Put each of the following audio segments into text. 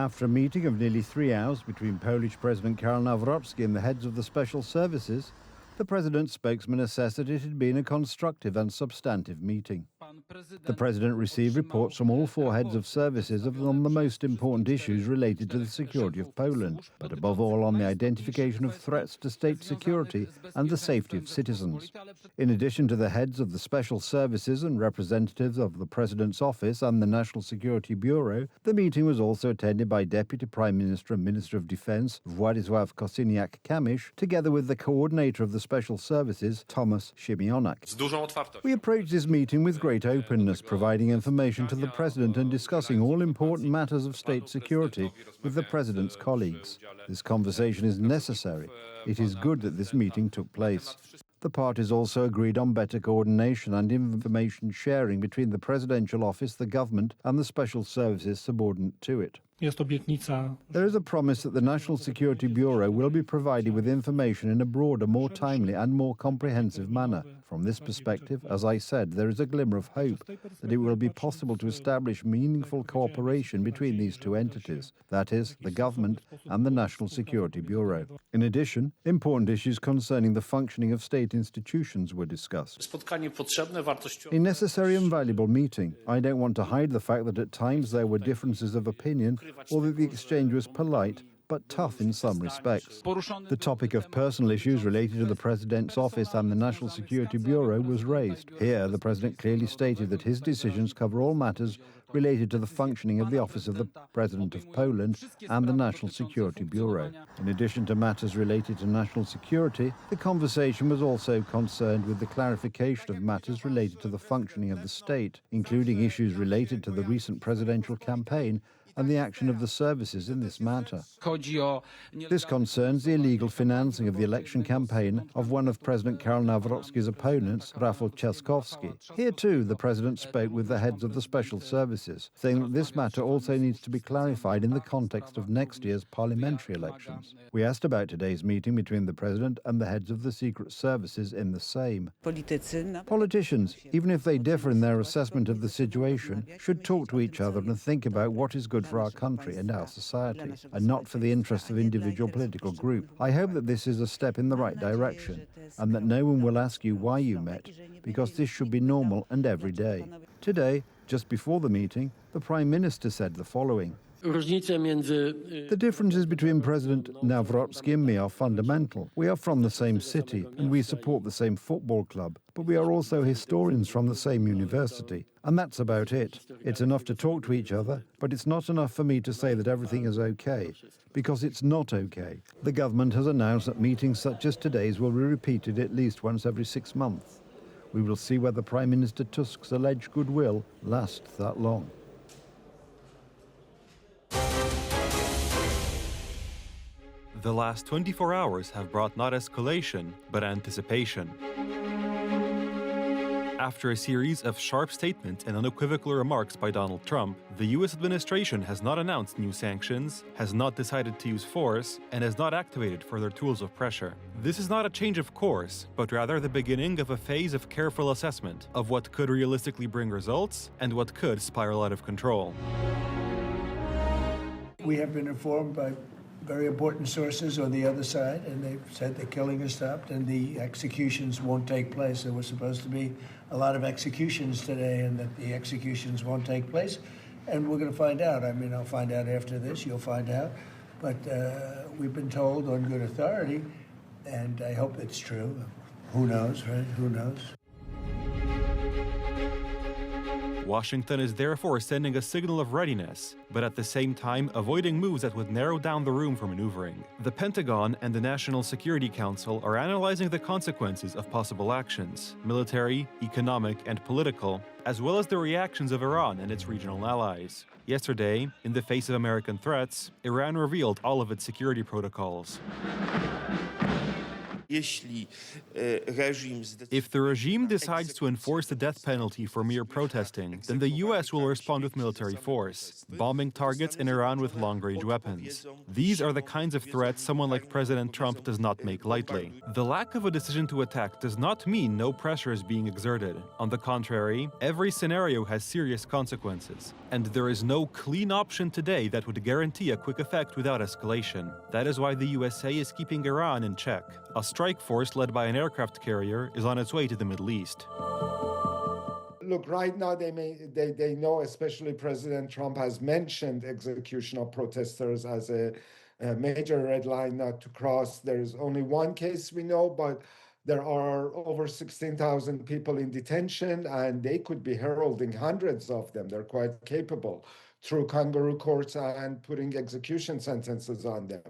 After a meeting of nearly 3 hours between Polish President Karol Nawrocki and the heads of the special services, the president's spokesman assessed that it had been a constructive and substantive meeting. The president received reports from all 4 heads of services on the most important issues related to the security of Poland, but above all on the identification of threats to state security and the safety of citizens. In addition to the heads of the special services and representatives of the president's office and the National Security Bureau, the meeting was also attended by Deputy Prime Minister and Minister of Defense Władysław Kosiniak-Kamysz, together with the coordinator of the special services, Tomasz Siemionak. We approached this meeting with great openness, providing information to the President and discussing all important matters of state security with the President's colleagues. This conversation is necessary. It is good that this meeting took place. The parties also agreed on better coordination and information sharing between the Presidential Office, the government, and the special services subordinate to it. There is a promise that the National Security Bureau will be provided with information in a broader, more timely and more comprehensive manner. From this perspective, as I said, there is a glimmer of hope that it will be possible to establish meaningful cooperation between these 2 entities, that is, the government and the National Security Bureau. In addition, important issues concerning the functioning of state institutions were discussed. A necessary and valuable meeting. I don't want to hide the fact that at times there were differences of opinion or that the exchange was polite, but tough in some respects. The topic of personal issues related to the President's office and the National Security Bureau was raised. Here, the President clearly stated that his decisions cover all matters related to the functioning of the Office of the President of Poland and the National Security Bureau. In addition to matters related to national security, the conversation was also concerned with the clarification of matters related to the functioning of the state, including issues related to the recent presidential campaign and the action of the services in this matter. This concerns the illegal financing of the election campaign of one of President Karol Nawrocki's opponents, Rafał Trzaskowski. Here too, the President spoke with the heads of the special services, saying that this matter also needs to be clarified in the context of next year's parliamentary elections. We asked about today's meeting between the President and the heads of the secret services in the Sejm. Politicians, even if they differ in their assessment of the situation, should talk to each other and think about what is good for our country and our society, and not for the interests of individual political group. I hope that this is a step in the right direction, and that no one will ask you why you met, because this should be normal and every day. Today, just before the meeting, the Prime Minister said the following. The differences between President Nawrocki and me are fundamental. We are from the same city and we support the same football club, but we are also historians from the same university. And that's about it. It's enough to talk to each other, but it's not enough for me to say that everything is okay, because it's not okay. The government has announced that meetings such as today's will be repeated at least once every 6 months. We will see whether Prime Minister Tusk's alleged goodwill lasts that long. The last 24 hours have brought not escalation, but anticipation. After a series of sharp statements and unequivocal remarks by Donald Trump, the U.S. administration has not announced new sanctions, has not decided to use force, and has not activated further tools of pressure. This is not a change of course, but rather the beginning of a phase of careful assessment of what could realistically bring results and what could spiral out of control. We have been informed by very important sources on the other side, and they've said the killing has stopped and the executions won't take place. There was supposed to be a lot of executions today, and that the executions won't take place. And we're going to find out. I mean, I'll find out after this. You'll find out. But we've been told on good authority, and I hope it's true. Who knows, right? Who knows? Washington is therefore sending a signal of readiness, but at the same time avoiding moves that would narrow down the room for maneuvering. The Pentagon and the National Security Council are analyzing the consequences of possible actions, military, economic, and political, as well as the reactions of Iran and its regional allies. Yesterday, in the face of American threats, Iran revealed all of its security protocols. If the regime decides to enforce the death penalty for mere protesting, then the US will respond with military force, bombing targets in Iran with long-range weapons. These are the kinds of threats someone like President Trump does not make lightly. The lack of a decision to attack does not mean no pressure is being exerted. On the contrary, every scenario has serious consequences, and there is no clean option today that would guarantee a quick effect without escalation. That is why the USA is keeping Iran in check. A strike force led by an aircraft carrier is on its way to the Middle East. Look, right now they know, especially President Trump has mentioned execution of protesters as a major red line not to cross. There's only one case we know, but there are over 16,000 people in detention, and they could be heralding hundreds of them. They're quite capable through kangaroo courts and putting execution sentences on them.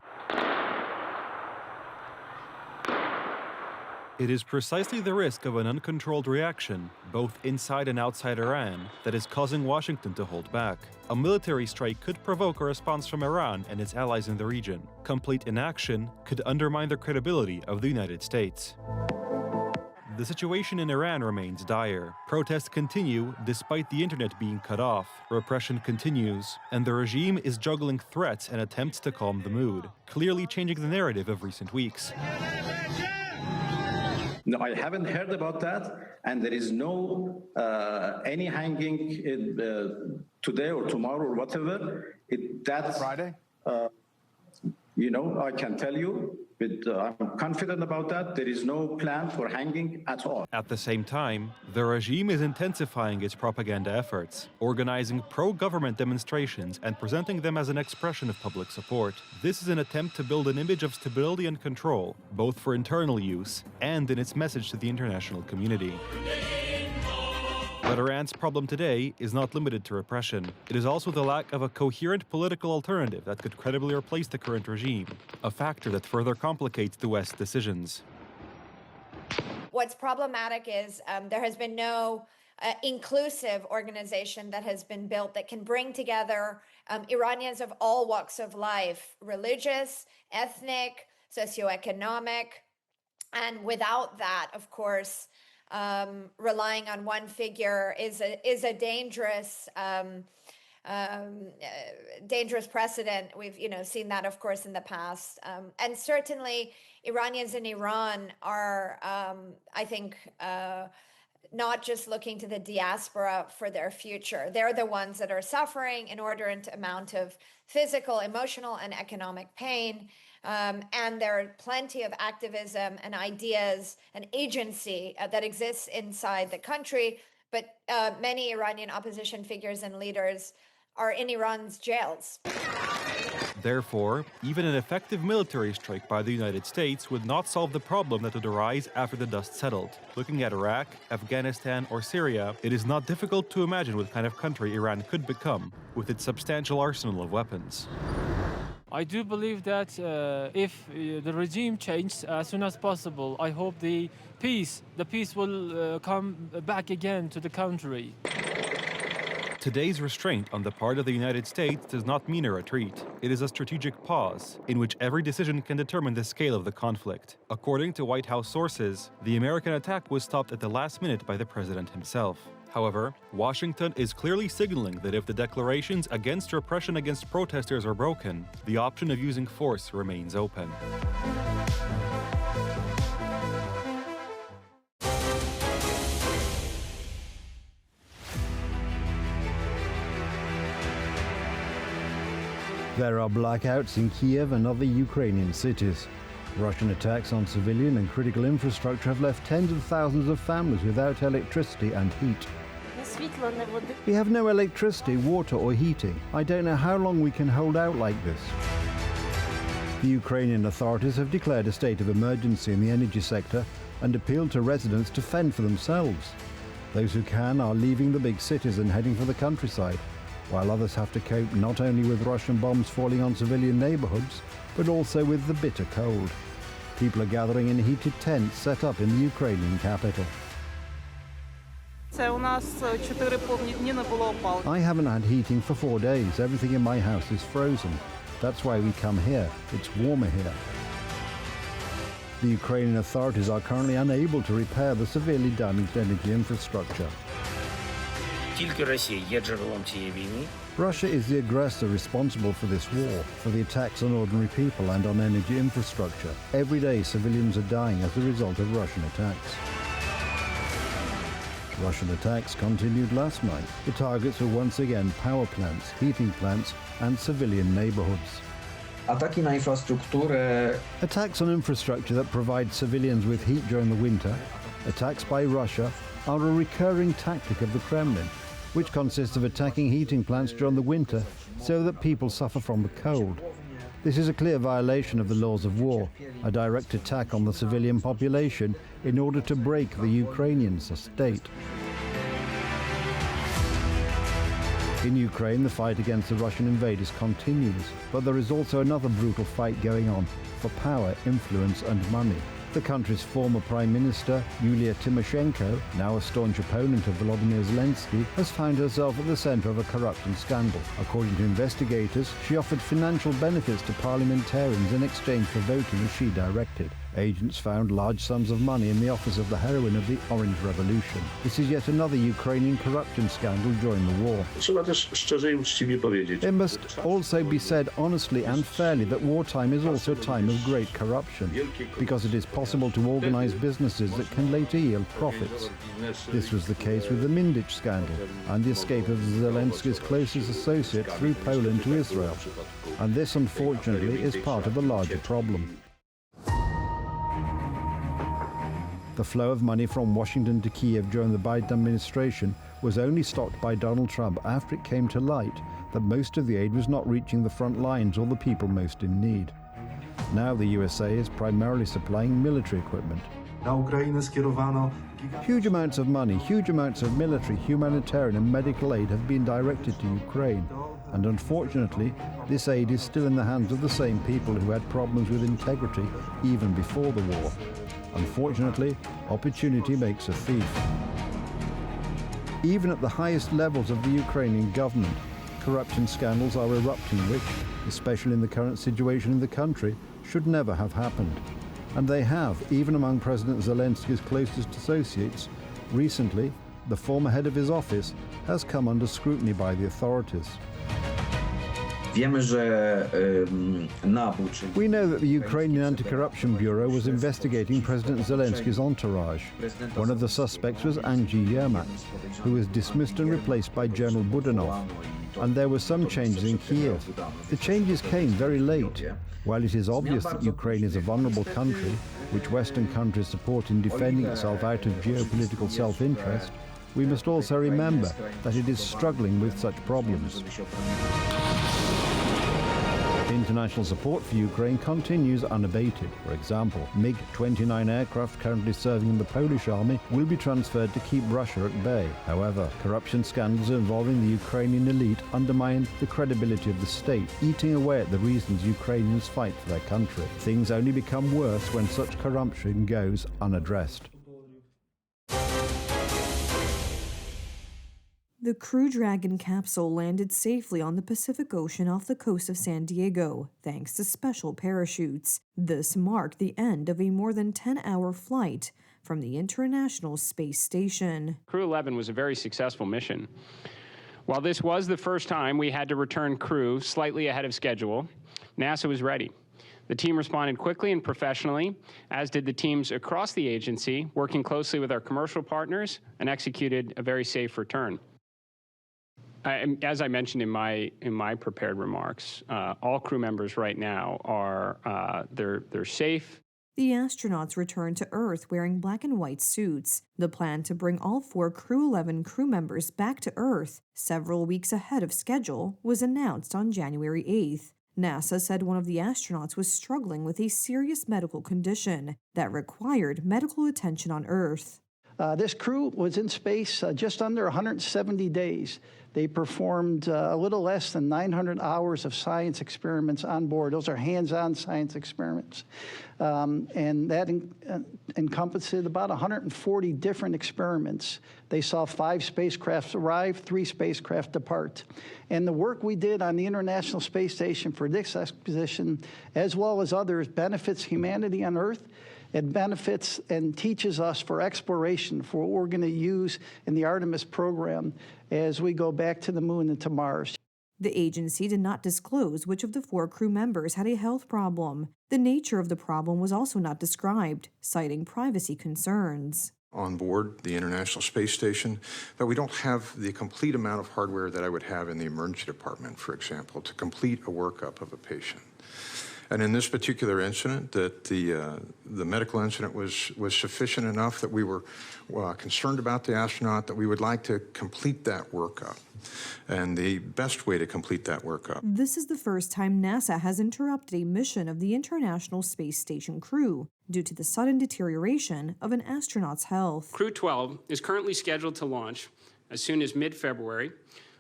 It is precisely the risk of an uncontrolled reaction, both inside and outside Iran, that is causing Washington to hold back. A military strike could provoke a response from Iran and its allies in the region. Complete inaction could undermine the credibility of the United States. The situation in Iran remains dire. Protests continue despite the internet being cut off. Repression continues, and the regime is juggling threats and attempts to calm the mood, clearly changing the narrative of recent weeks. No, I haven't heard about that, and there is no any hanging today or tomorrow or whatever. That's Friday. I can tell you, but I'm confident about that. There is no plan for hanging at all. At the same time, the regime is intensifying its propaganda efforts, organizing pro-government demonstrations and presenting them as an expression of public support. This is an attempt to build an image of stability and control, both for internal use and in its message to the international community. But Iran's problem today is not limited to repression. It is also the lack of a coherent political alternative that could credibly replace the current regime, a factor that further complicates the West's decisions. What's problematic is there has been no inclusive organization that has been built that can bring together Iranians of all walks of life, religious, ethnic, socioeconomic, and without that, of course, relying on one figure is a dangerous dangerous precedent. We've seen that, of course, in the past, and certainly Iranians in Iran are, I think, not just looking to the diaspora for their future. They're the ones that are suffering an inordinate amount of physical, emotional, and economic pain. And there are plenty of activism and ideas and agency that exists inside the country. But many Iranian opposition figures and leaders are in Iran's jails. Therefore, even an effective military strike by the United States would not solve the problem that would arise after the dust settled. Looking at Iraq, Afghanistan, or Syria, it is not difficult to imagine what kind of country Iran could become with its substantial arsenal of weapons. I do believe that if the regime changes as soon as possible, I hope the peace will come back again to the country. Today's restraint on the part of the United States does not mean a retreat. It is a strategic pause in which every decision can determine the scale of the conflict. According to White House sources, the American attack was stopped at the last minute by the president himself. However, Washington is clearly signaling that if the declarations against repression against protesters are broken, the option of using force remains open. There are blackouts in Kiev and other Ukrainian cities. Russian attacks on civilian and critical infrastructure have left tens of thousands of families without electricity and heat. We have no electricity, water or heating. I don't know how long we can hold out like this. The Ukrainian authorities have declared a state of emergency in the energy sector and appealed to residents to fend for themselves. Those who can are leaving the big cities and heading for the countryside, while others have to cope not only with Russian bombs falling on civilian neighborhoods, but also with the bitter cold. People are gathering in heated tents set up in the Ukrainian capital. I haven't had heating for 4 days. Everything in my house is frozen. That's why we come here. It's warmer here. The Ukrainian authorities are currently unable to repair the severely damaged energy infrastructure. Тільки Росія є джерелом цієї війни. Russia is the aggressor responsible for this war, for the attacks on ordinary people and on energy infrastructure. Every day civilians are dying as a result of Russian attacks. Russian attacks continued last night. The targets were once again power plants, heating plants and civilian neighborhoods. Ataki na infrastrukturę. Attacks on infrastructure that provide civilians with heat during the winter, attacks by Russia, are a recurring tactic of the Kremlin, which consists of attacking heating plants during the winter so that people suffer from the cold. This is a clear violation of the laws of war, a direct attack on the civilian population in order to break the Ukrainians, a state. In Ukraine, the fight against the Russian invaders continues, but there is also another brutal fight going on for power, influence and money. The country's former Prime Minister, Yulia Tymoshenko, now a staunch opponent of Volodymyr Zelensky, has found herself at the center of a corruption scandal. According to investigators, she offered financial benefits to parliamentarians in exchange for voting as she directed. Agents found large sums of money in the office of the heroine of the Orange Revolution. This is yet another Ukrainian corruption scandal during the war. It must also be said honestly and fairly that wartime is also a time of great corruption, because it is possible to organize businesses that can later yield profits. This was the case with the Mindich scandal and the escape of Zelensky's closest associate through Poland to Israel. And this, unfortunately, is part of a larger problem. The flow of money from Washington to Kiev during the Biden administration was only stopped by Donald Trump after it came to light that most of the aid was not reaching the front lines or the people most in need. Now the USA is primarily supplying military equipment. Huge amounts of money, huge amounts of military, humanitarian and medical aid have been directed to Ukraine. And unfortunately, this aid is still in the hands of the same people who had problems with integrity even before the war. Unfortunately, opportunity makes a thief. Even at the highest levels of the Ukrainian government, corruption scandals are erupting which, especially in the current situation in the country, should never have happened. And they have, even among President Zelensky's closest associates. Recently, the former head of his office has come under scrutiny by the authorities. We know that the Ukrainian Anti-Corruption Bureau was investigating President Zelensky's entourage. One of the suspects was Andriy Yermak, who was dismissed and replaced by General Budanov. And there were some changes in Kiev. The changes came very late. While it is obvious that Ukraine is a vulnerable country, which Western countries support in defending itself out of geopolitical self-interest, we must also remember that it is struggling with such problems. International support for Ukraine continues unabated. For example, MiG-29 aircraft currently serving in the Polish army will be transferred to keep Russia at bay. However, corruption scandals involving the Ukrainian elite undermine the credibility of the state, eating away at the reasons Ukrainians fight for their country. Things only become worse when such corruption goes unaddressed. The Crew Dragon capsule landed safely on the Pacific Ocean off the coast of San Diego, thanks to special parachutes. This marked the end of a more than 10-hour flight from the International Space Station. Crew 11 was a very successful mission. While this was the first time we had to return crew slightly ahead of schedule, NASA was ready. The team responded quickly and professionally, as did the teams across the agency, working closely with our commercial partners, and executed a very safe return. As I mentioned in my prepared remarks, all crew members right now are they're safe. The astronauts returned to Earth wearing black and white suits. The plan to bring all 4 Crew 11 crew members back to Earth several weeks ahead of schedule was announced on January 8th. NASA said one of the astronauts was struggling with a serious medical condition that required medical attention on Earth. This crew was in space just under 170 days. They performed a little less than 900 hours of science experiments on board. Those are hands-on science experiments. And that encompassed about 140 different experiments. They saw 5 spacecraft arrive, 3 spacecraft depart. And the work we did on the International Space Station for this expedition, as well as others, benefits humanity on Earth, It benefits and teaches us for exploration, for what we're going to use in the Artemis program as we go back to the moon and to Mars. The agency did not disclose which of the 4 crew members had a health problem. The nature of the problem was also not described, citing privacy concerns. On board the International Space Station, but we don't have the complete amount of hardware that I would have in the emergency department, for example, to complete a workup of a patient. And in this particular incident, that the medical incident was sufficient enough that we were concerned about the astronaut, that we would like to complete that workup. And the best way to complete that workup. This is the first time NASA has interrupted a mission of the International Space Station crew due to the sudden deterioration of an astronaut's health. Crew 12 is currently scheduled to launch as soon as mid-February.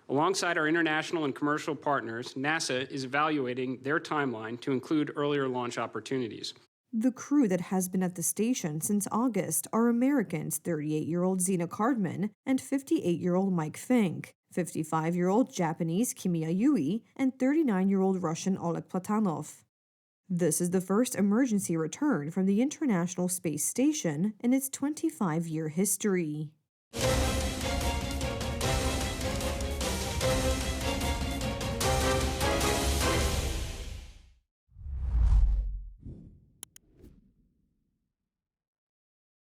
Alongside our international and commercial partners, NASA is evaluating their timeline to include earlier launch opportunities. The crew that has been at the station since August are Americans 38-year-old Zena Cardman and 58-year-old Mike Fink, 55-year-old Japanese Kimiya Yui, and 39-year-old Russian Oleg Platonov. This is the first emergency return from the International Space Station in its 25-year history.